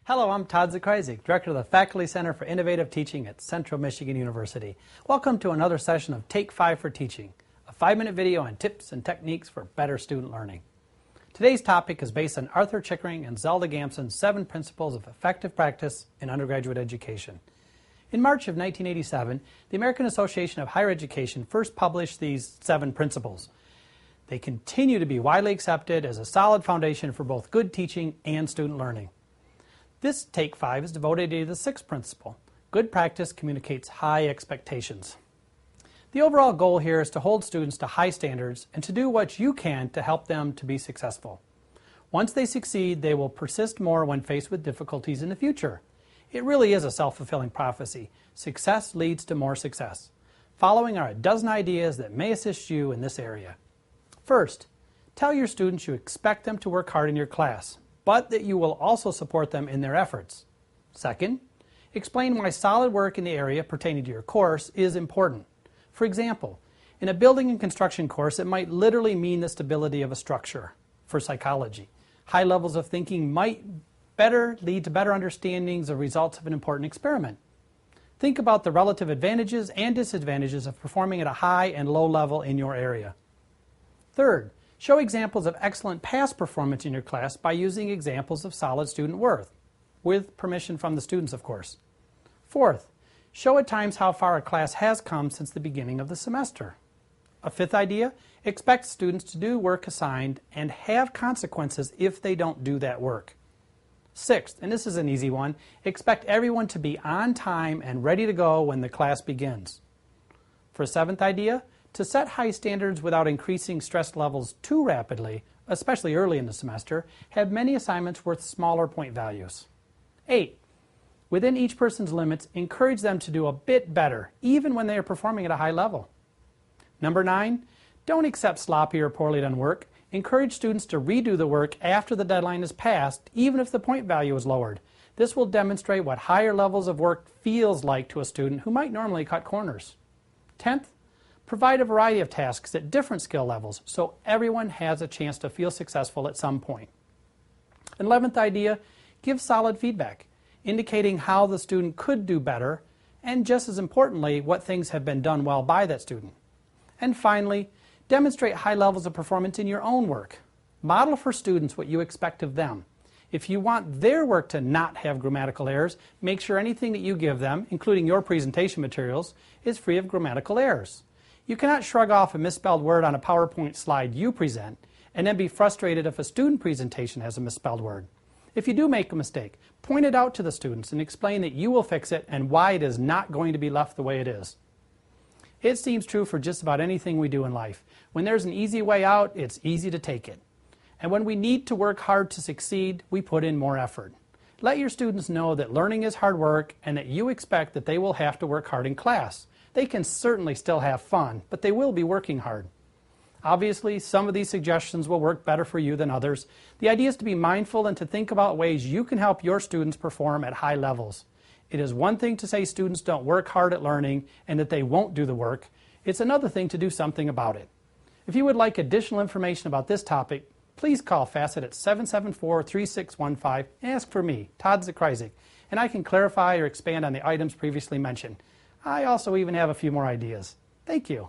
Hello, I'm Todd Zakreisig, Director of the Faculty Center for Innovative Teaching at Central Michigan University. Welcome to another session of Take 5 for Teaching, a 5-minute video on tips and techniques for better student learning. Today's topic is based on Arthur Chickering and Zelda Gamson's 7 Principles of Effective Practice in Undergraduate Education. In March of 1987, the American Association of Higher Education first published these 7 principles. They continue to be widely accepted as a solid foundation for both good teaching and student learning. This Take 5 is devoted to the 6th principle. Good practice communicates high expectations. The overall goal here is to hold students to high standards and to do what you can to help them to be successful. Once they succeed, they will persist more when faced with difficulties in the future. It really is a self-fulfilling prophecy. Success leads to more success. Following are a dozen ideas that may assist you in this area. First, tell your students you expect them to work hard in your class, but that you will also support them in their efforts. Second, explain why solid work in the area pertaining to your course is important. For example, in a building and construction course, it might literally mean the stability of a structure. For psychology, high levels of thinking might better lead to better understandings of results of an important experiment. Think about the relative advantages and disadvantages of performing at a high and low level in your area. Third, show examples of excellent past performance in your class by using examples of solid student work, with permission from the students, of course. Fourth, show at times how far a class has come since the beginning of the semester. A fifth idea, expect students to do work assigned and have consequences if they don't do that work. Sixth, and this is an easy one, expect everyone to be on time and ready to go when the class begins. For a seventh idea, to set high standards without increasing stress levels too rapidly, especially early in the semester, have many assignments worth smaller point values. 8. Within each person's limits, encourage them to do a bit better, even when they are performing at a high level. Number 9. Don't accept sloppy or poorly done work. Encourage students to redo the work after the deadline is passed, even if the point value is lowered. This will demonstrate what higher levels of work feels like to a student who might normally cut corners. 10th. Provide a variety of tasks at different skill levels so everyone has a chance to feel successful at some point. 11th idea, give solid feedback, indicating how the student could do better, and just as importantly, what things have been done well by that student. And finally, demonstrate high levels of performance in your own work. Model for students what you expect of them. If you want their work to not have grammatical errors, make sure anything that you give them, including your presentation materials, is free of grammatical errors. You cannot shrug off a misspelled word on a PowerPoint slide you present and then be frustrated if a student presentation has a misspelled word. If you do make a mistake, point it out to the students and explain that you will fix it and why it is not going to be left the way it is. It seems true for just about anything we do in life. When there's an easy way out, it's easy to take it. And when we need to work hard to succeed, we put in more effort. Let your students know that learning is hard work and that you expect that they will have to work hard in class. They can certainly still have fun, but they will be working hard. Obviously, some of these suggestions will work better for you than others. The idea is to be mindful and to think about ways you can help your students perform at high levels. It is one thing to say students don't work hard at learning and that they won't do the work. It's another thing to do something about it. If you would like additional information about this topic, please call Facet at 774-3615 and ask for me, Todd Zakreisig, and I can clarify or expand on the items previously mentioned. I also even have a few more ideas. Thank you.